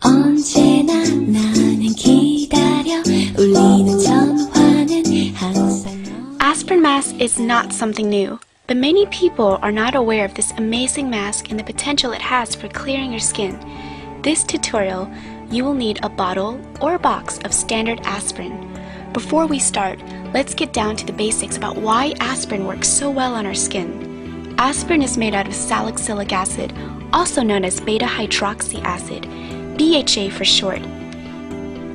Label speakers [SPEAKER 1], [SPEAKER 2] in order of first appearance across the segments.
[SPEAKER 1] 언제나 나는 기다려 울리는 전화는 항상
[SPEAKER 2] Aspirin mask is not something new, but many people are not aware of this amazing mask and the potential it has for clearing your skin. This tutorial, you will need a bottle or a box of standard aspirin. Before we start, let's get down to the basics about why aspirin works so well on our skin. Aspirin is made out of salicylic acid, also known as beta-hydroxy acid, BHA for short.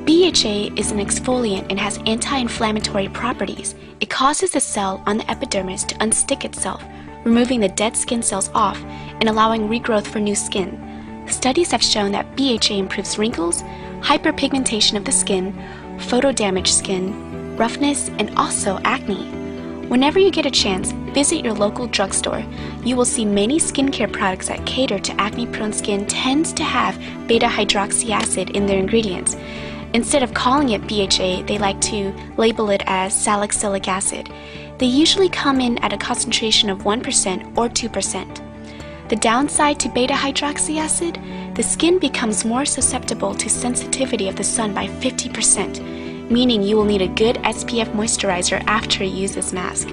[SPEAKER 2] BHA is an exfoliant and has anti-inflammatory properties. It causes the cell on the epidermis to unstick itself, removing the dead skin cells off and allowing regrowth for new skin. Studies have shown that BHA improves wrinkles, hyperpigmentation of the skin, photo-damaged skin, roughness, and also acne. Whenever you get a chance, visit your local drugstore. You will see many skincare products that cater to acne-prone skin tends to have beta-hydroxy acid in their ingredients. Instead of calling it BHA, they like to label it as salicylic acid. They usually come in at a concentration of 1% or 2%. The downside to beta-hydroxy acid, the skin becomes more susceptible to sensitivity of the sun by 50%, meaning you will need a good SPF moisturizer after you use this mask.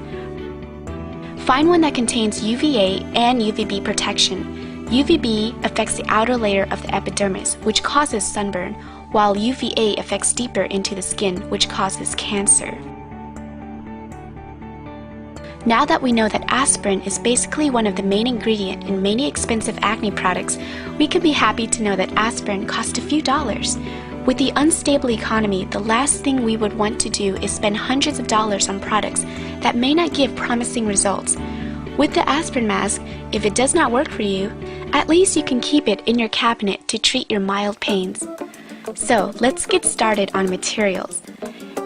[SPEAKER 2] Find one that contains UVA and UVB protection. UVB affects the outer layer of the epidermis, which causes sunburn, while UVA affects deeper into the skin, which causes cancer. Now that we know that aspirin is basically one of the main ingredients in many expensive acne products, we can be happy to know that aspirin costs a few dollars. With the unstable economy, the last thing we would want to do is spend hundreds of dollars on products that may not give promising results. With the aspirin mask, if it does not work for you, at least you can keep it in your cabinet to treat your mild pains. So let's get started on materials.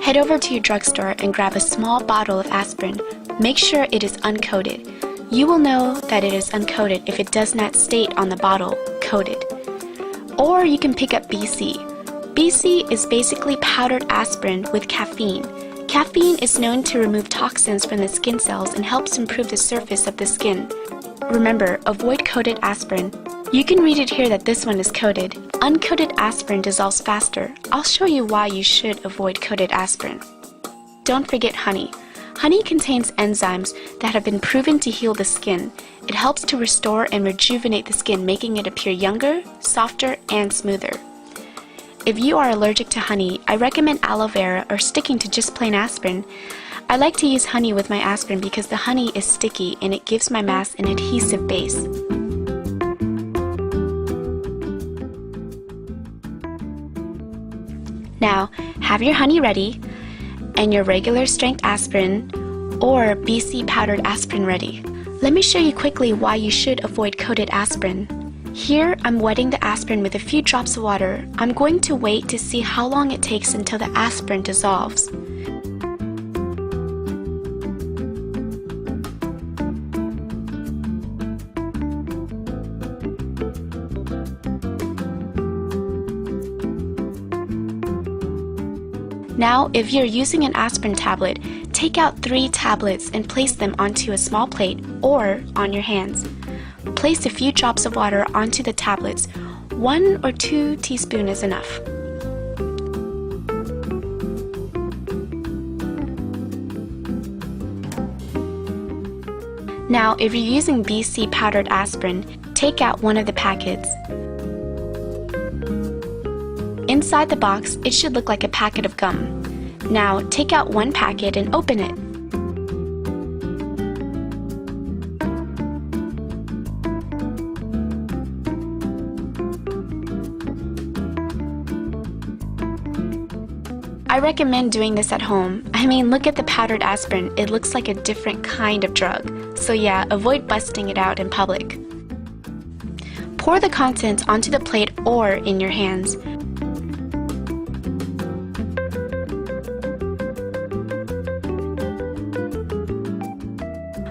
[SPEAKER 2] Head over to your drugstore and grab a small bottle of aspirin. Make sure it is uncoated. You will know that it is uncoated if it does not state on the bottle, coated. Or you can pick up BC. BC is basically powdered aspirin with caffeine. Caffeine is known to remove toxins from the skin cells and helps improve the surface of the skin. Remember, avoid coated aspirin. You can read it here that this one is coated. Uncoated aspirin dissolves faster. I'll show you why you should avoid coated aspirin. Don't forget honey. Honey contains enzymes that have been proven to heal the skin. It helps to restore and rejuvenate the skin, making it appear younger, softer, and smoother. If you are allergic to honey, I recommend aloe vera or sticking to just plain aspirin. I like to use honey with my aspirin because the honey is sticky and it gives my mask an adhesive base. Now, have your honey ready and your regular strength aspirin or BC powdered aspirin ready. Let me show you quickly why you should avoid coated aspirin. Here, I'm wetting the aspirin with a few drops of water. I'm going to wait to see how long it takes until the aspirin dissolves. Now, if you're using an aspirin tablet, take out 3 tablets and place them onto a small plate or on your hands. Place a few drops of water onto the tablets. 1 or 2 teaspoons is enough. Now, if you're using BC powdered aspirin, take out one of the packets. Inside the box, it should look like a packet of gum. Now, take out one packet and open it. I recommend doing this at home. I mean, look at the powdered aspirin. It looks like a different kind of drug. So yeah, avoid busting it out in public. Pour the contents onto the plate or in your hands.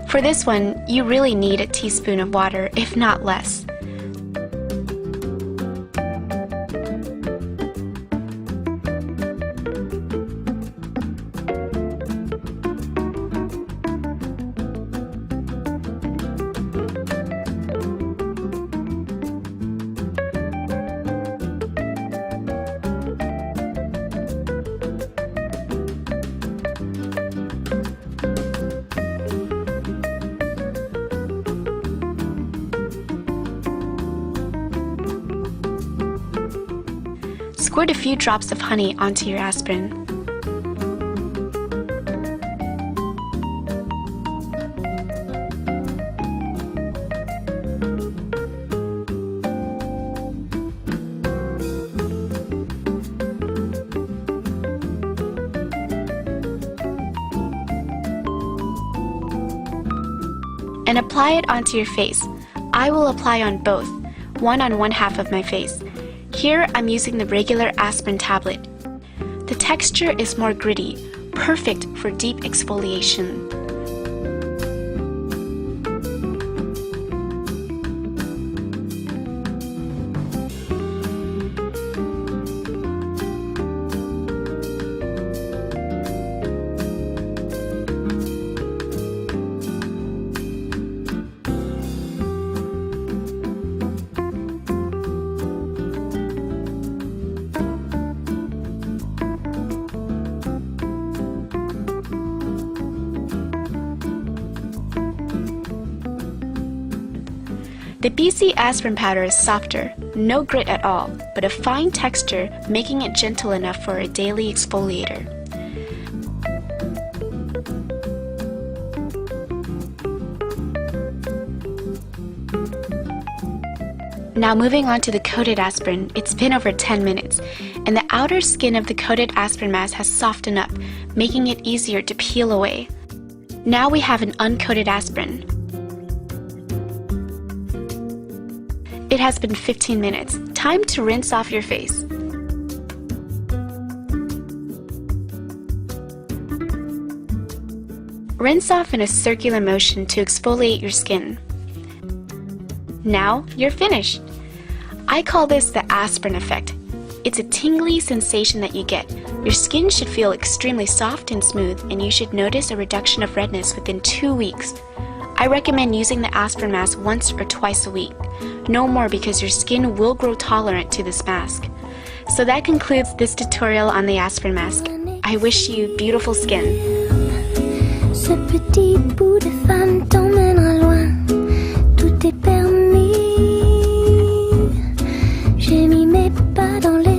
[SPEAKER 2] For this one, you really need a teaspoon of water, if not less. Squirt a few drops of honey onto your aspirin. And apply it onto your face. I will apply on both, one on one half of my face. Here I'm using the regular aspirin tablet. The texture is more gritty, perfect for deep exfoliation. The BC aspirin powder is softer, no grit at all, but a fine texture, making it gentle enough for a daily exfoliator. Now moving on to the coated aspirin, it's been over 10 minutes, and the outer skin of the coated aspirin mask has softened up, making it easier to peel away. Now we have an uncoated aspirin. It has been 15 minutes. Time to rinse off your face. Rinse off in a circular motion to exfoliate your skin. Now you're finished. I call this the aspirin effect. It's a tingly sensation that you get. Your skin should feel extremely soft and smooth, and you should notice a reduction of redness within 2 weeks. I recommend using the aspirin mask once or twice a week. No more, because your skin will grow tolerant to this mask. So that concludes this tutorial on the aspirin mask. I wish you beautiful skin.
[SPEAKER 1] Ce petit bout de femme t'emmènera loin. Tout est permis. J'ai mis mes pas dans les